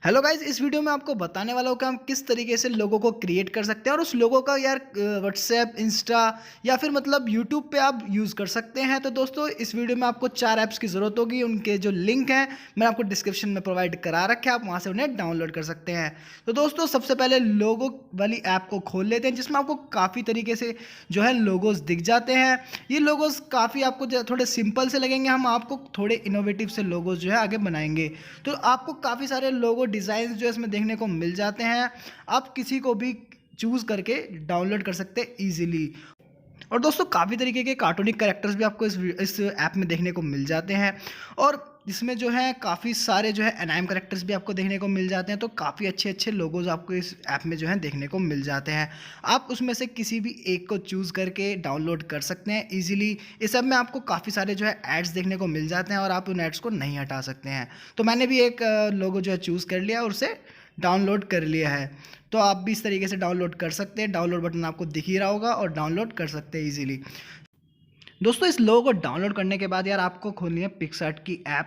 Hello guys, इस video में आपको बताने वाला हूँ कि हम किस तरीके से लोगों को क्रिएट कर सकते हैं और उस लोगों का यार व्हाट्सएप, इंस्टा या फिर मतलब यूट्यूब पे आप यूज़ कर सकते हैं। तो दोस्तों, इस वीडियो में आपको 4 ऐप्स की ज़रूरत होगी। उनके जो लिंक हैं मैं आपको डिस्क्रिप्शन में प्रोवाइड करा रखे हैं, आप वहाँ से उन्हें डाउनलोड कर सकते हैं। तो दोस्तों, सबसे पहले लोगो वाली ऐप को खोल लेते हैं, जिसमें आपको काफ़ी तरीके से जो है लोगोज दिख जाते हैं। ये लोगोज काफ़ी आपको थोड़े सिंपल से लगेंगे, हम आपको थोड़े इनोवेटिव से लोगोज जो है आगे बनाएंगे। तो आपको काफ़ी सारे लोगो डिज़ाइन जो है इसमें देखने को मिल जाते हैं। आप किसी को भी चूज़ करके डाउनलोड कर सकते हैं ईजिली। और दोस्तों, काफ़ी तरीके के कार्टूनिक कैरेक्टर्स भी आपको इस ऐप में देखने को मिल जाते हैं। और इसमें जो है काफ़ी सारे जो है एनाइम कैरेक्टर्स भी आपको देखने को मिल जाते हैं। तो काफ़ी अच्छे अच्छे लोगोज आपको इस ऐप में जो है देखने को मिल जाते हैं। आप उसमें से किसी भी एक को चूज़ करके डाउनलोड कर सकते हैं ईजिली। इस ऐप में आपको काफ़ी सारे जो है एड्स देखने को मिल जाते हैं और आप उन एड्स को नहीं हटा सकते हैं। तो मैंने भी एक लोगो जो है चूज़ कर लिया और उसे डाउनलोड कर लिया है। तो आप भी इस तरीके से डाउनलोड कर सकते हैं। डाउनलोड बटन आपको दिख ही रहा होगा और डाउनलोड कर सकते हैं ईजिली। दोस्तों, इस लोगो को डाउनलोड करने के बाद यार आपको खोलनी है पिक्सआर्ट की ऐप।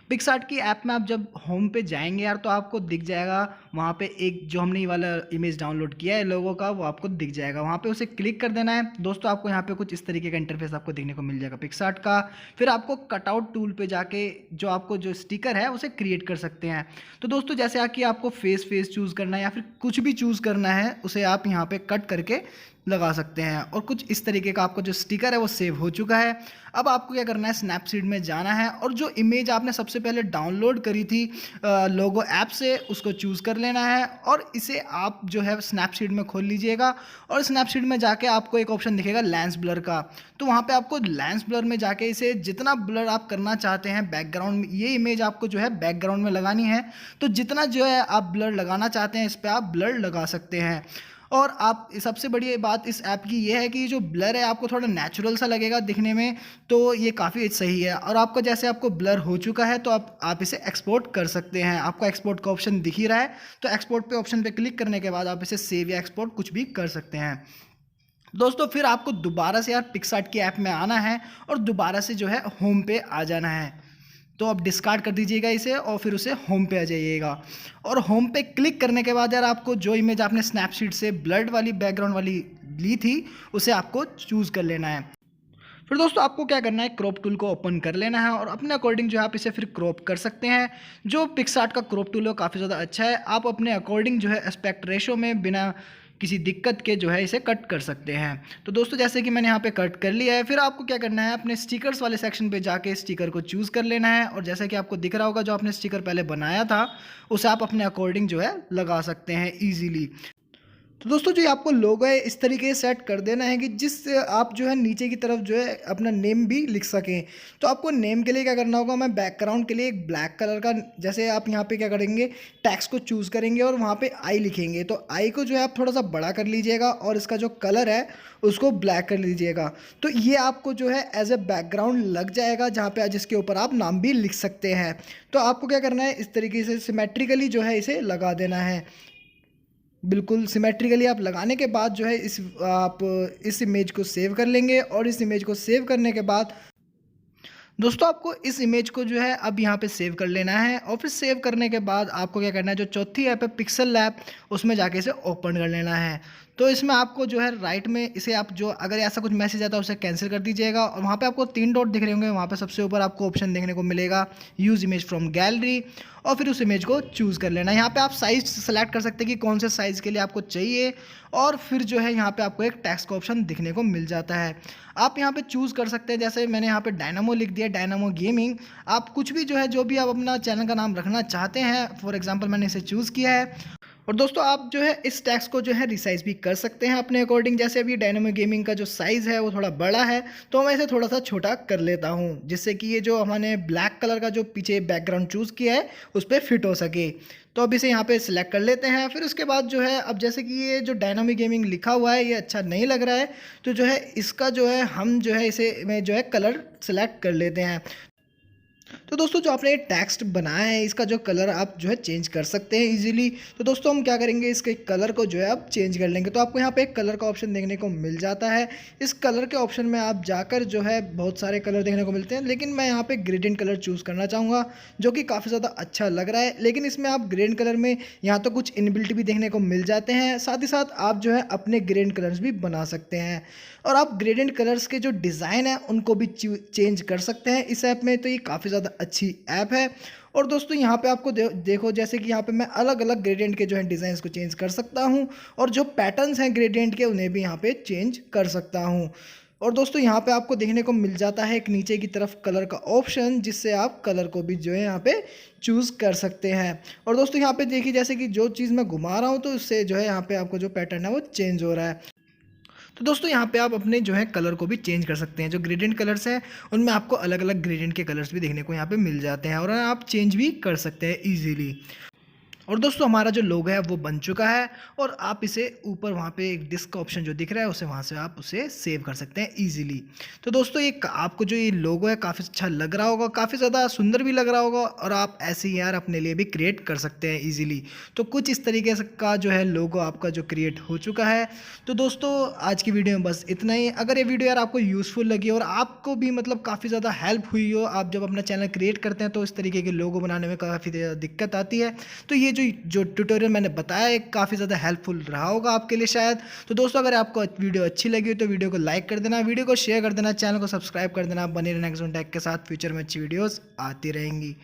पिक्सआर्ट की ऐप में आप जब होम पे जाएंगे यार, तो आपको दिख जाएगा वहाँ पे एक जो हमने ये वाला इमेज डाउनलोड किया है लोगो का, वो आपको दिख जाएगा। वहाँ पे उसे क्लिक कर देना है। दोस्तों, आपको यहाँ पे कुछ इस तरीके का इंटरफेस आपको देखने को मिल जाएगा पिक्सआर्ट का। फिर आपको कटआउट टूल पे जाके जो आपको जो स्टिकर है उसे क्रिएट कर सकते हैं। तो दोस्तों, जैसे कि आपको फेस चूज़ करना है या फिर कुछ भी चूज़ करना है, उसे आप यहाँ पे कट करके लगा सकते हैं। और कुछ इस तरीके का आपको जो स्टिकर है वो सेव हो चुका है। अब आपको क्या करना है, स्नैपसीड में जाना है और जो इमेज आपने सबसे पहले डाउनलोड करी थी लोगो ऐप से, उसको चूज़ कर लेना है और इसे आप जो है स्नैपसीड में खोल लीजिएगा। और स्नैपसीड में जाके आपको एक ऑप्शन दिखेगा लेंस ब्लर का। तो वहाँ पे आपको लेंस ब्लर में जाके इसे जितना ब्लर आप करना चाहते हैं बैकग्राउंड में, ये इमेज आपको जो है बैकग्राउंड में लगानी है। तो जितना जो है आप ब्लर लगाना चाहते हैं, इस पर आप ब्लर लगा सकते हैं। और आप सबसे बड़ी बात इस ऐप की ये है कि जो ब्लर है आपको थोड़ा नेचुरल सा लगेगा दिखने में। तो ये काफ़ी सही है। और आपका जैसे आपको ब्लर हो चुका है, तो आप इसे एक्सपोर्ट कर सकते हैं। आपको एक्सपोर्ट का ऑप्शन दिख ही रहा है, तो एक्सपोर्ट पे ऑप्शन पे क्लिक करने के बाद आप इसे सेव या एक्सपोर्ट कुछ भी कर सकते हैं। दोस्तों, फिर आपको दोबारा से यार पिक्सआर्ट की ऐप में आना है और दोबारा से जो है होम पे आ जाना है। तो आप डिस्कार्ड कर दीजिएगा इसे और फिर उसे होम पे आ जाइएगा। और होम पे क्लिक करने के बाद यार आपको जो इमेज आपने स्नैपसीड से ब्लड वाली बैकग्राउंड वाली ली थी, उसे आपको चूज़ कर लेना है। फिर दोस्तों, आपको क्या करना है, क्रॉप टूल को ओपन कर लेना है और अपने अकॉर्डिंग जो है आप इसे फिर क्रॉप कर सकते हैं। जो पिक्सआर्ट का क्रॉप टूल है काफ़ी ज़्यादा अच्छा है। आप अपने अकॉर्डिंग जो है एस्पेक्ट रेशो में बिना किसी दिक्कत के जो है इसे कट कर सकते हैं। तो दोस्तों, जैसे कि मैंने यहाँ पे कट कर लिया है, फिर आपको क्या करना है, अपने स्टिकर्स वाले सेक्शन पे जाके स्टिकर को चूज़ कर लेना है। और जैसे कि आपको दिख रहा होगा, जो आपने स्टिकर पहले बनाया था उसे आप अपने अकॉर्डिंग जो है लगा सकते हैं ईजिली। तो दोस्तों, जो ये आपको लोगो है इस तरीके से सेट कर देना है कि जिससे आप जो है नीचे की तरफ जो है अपना नेम भी लिख सकें। तो आपको नेम के लिए क्या करना होगा, मैं बैकग्राउंड के लिए एक ब्लैक कलर का, जैसे आप यहाँ पे क्या करेंगे, टैक्स को चूज़ करेंगे और वहाँ पे आई लिखेंगे। तो आई को जो है आप थोड़ा सा बड़ा कर लीजिएगा और इसका जो कलर है उसको ब्लैक कर लीजिएगा। तो ये आपको जो है एज ए बैकग्राउंड लग जाएगा, जहाँ पे जिसके ऊपर आप नाम भी लिख सकते हैं। तो आपको क्या करना है, इस तरीके से सिमेट्रिकली जो है इसे लगा देना है। बिल्कुल सिमेट्रिकली आप लगाने के बाद जो है आप इस इमेज को सेव कर लेंगे। और इस इमेज को सेव करने के बाद दोस्तों, आपको इस इमेज को जो है अब यहाँ पे सेव कर लेना है। और फिर सेव करने के बाद आपको क्या करना है, जो चौथी ऐप है पिक्सल लैब, उसमें जाके इसे ओपन कर लेना है। तो इसमें आपको जो है राइट में इसे आप जो अगर ऐसा कुछ मैसेज आता है उसे कैंसिल कर दीजिएगा। और वहाँ पे आपको 3 डॉट दिख रहे होंगे, वहाँ पे सबसे ऊपर आपको ऑप्शन देखने को मिलेगा यूज़ इमेज फ्रॉम गैलरी। और फिर उस इमेज को चूज़ कर लेना है। यहाँ पे आप साइज़ सेलेक्ट कर सकते हैं कि कौन से साइज़ के लिए आपको चाहिए। और फिर जो है यहाँ पे आपको एक टेक्स्ट का ऑप्शन दिखने को मिल जाता है। आप यहाँ पे चूज़ कर सकते हैं, जैसे मैंने यहाँ पे डायनामो लिख दिया, डायनामो गेमिंग। आप कुछ भी जो है, जो भी आप अपना चैनल का नाम रखना चाहते हैं, फॉर एग्जांपल मैंने इसे चूज़ किया है। और दोस्तों, आप जो है इस टेक्स्ट को जो है रिसाइज भी कर सकते हैं अपने अकॉर्डिंग। जैसे अभी डायनामो गेमिंग का जो साइज़ है वो थोड़ा बड़ा है, तो मैं इसे थोड़ा सा छोटा कर लेता हूँ, जिससे कि ये जो हमने ब्लैक कलर का जो पीछे बैकग्राउंड चूज़ किया है उस पर फिट हो सके। तो अब इसे यहाँ पे सिलेक्ट कर लेते हैं। फिर उसके बाद जो है, अब जैसे कि ये जो डायनामिक गेमिंग लिखा हुआ है ये अच्छा नहीं लग रहा है, तो जो है इसका जो है हम जो है इसे में जो है कलर सेलेक्ट कर लेते हैं। तो दोस्तों जो आपने टेक्स्ट बनाया है इसका जो कलर आप जो है चेंज कर सकते हैं इजीली। तो दोस्तों हम क्या करेंगे, इसके कलर को जो है आप चेंज कर लेंगे। तो आपको यहाँ पे एक कलर का ऑप्शन देखने को मिल जाता है। इस कलर के ऑप्शन में आप जाकर जो है बहुत सारे कलर देखने को मिलते हैं, लेकिन मैं यहाँ पे ग्रेडियंट कलर चूज़ करना चाहूँगा जो कि काफ़ी ज़्यादा अच्छा लग रहा है। लेकिन इसमें आप ग्रेडियंट कलर में यहाँ तो कुछ इनबिल्ट भी देखने को मिल जाते हैं, साथ ही साथ आप जो है अपने ग्रेडियंट कलर्स भी बना सकते हैं और आप ग्रेडियंट कलर्स के जो डिज़ाइन है उनको भी चेंज कर सकते हैं इस ऐप में। तो ये काफ़ी ज़्यादा अच्छी ऐप है। और दोस्तों यहाँ पे आपको देखो जैसे कि यहाँ पे मैं अलग अलग ग्रेडियंट के जो है डिज़ाइंस को चेंज कर सकता हूँ और जो पैटर्न्स हैं ग्रेडियंट के उन्हें भी यहाँ पे चेंज कर सकता हूँ। और दोस्तों यहाँ पे आपको देखने को मिल जाता है एक नीचे की तरफ कलर का ऑप्शन, जिससे आप कलर को भी जो है यहाँ पे चूज़ कर सकते हैं। और दोस्तों यहाँ पे देखिए जैसे कि जो चीज़ मैं घुमा रहा हूँ तो उससे जो है यहाँ पे आपको जो पैटर्न है वो चेंज हो रहा है। तो दोस्तों यहाँ पे आप अपने जो है कलर को भी चेंज कर सकते हैं। जो ग्रेडियंट कलर्स हैं उनमें आपको अलग अलग ग्रेडियंट के कलर्स भी देखने को यहाँ पे मिल जाते हैं और आप चेंज भी कर सकते हैं ईजिली। और दोस्तों हमारा जो लोगो है वो बन चुका है और आप इसे ऊपर वहाँ पे एक डिस्क का ऑप्शन जो दिख रहा है उसे वहाँ से आप उसे सेव कर सकते हैं इजीली। तो दोस्तों ये आपको जो ये लोगो है काफ़ी अच्छा लग रहा होगा, काफ़ी ज़्यादा सुंदर भी लग रहा होगा और आप ऐसे ही यार अपने लिए भी क्रिएट कर सकते हैं इजीली। तो कुछ इस तरीके से का जो है लोगो आपका जो क्रिएट हो चुका है। तो दोस्तों आज की वीडियो में बस इतना ही। अगर ये वीडियो यार आपको यूज़फुल लगी और आपको भी मतलब काफ़ी ज़्यादा हेल्प हुई हो, आप जब अपना चैनल क्रिएट करते हैं तो इस तरीके के लोगो बनाने में काफ़ी ज़्यादा दिक्कत आती है, तो ये जो ट्यूटोरियल मैंने बताया है काफ़ी ज़्यादा हेल्पफुल रहा होगा आपके लिए शायद। तो दोस्तों अगर आपको वीडियो अच्छी लगी हो तो वीडियो को लाइक कर देना, वीडियो को शेयर कर देना, चैनल को सब्सक्राइब कर देना। बने रहना नेक्स्ट टैग के साथ, फ्यूचर में अच्छी वीडियोस आती रहेंगी।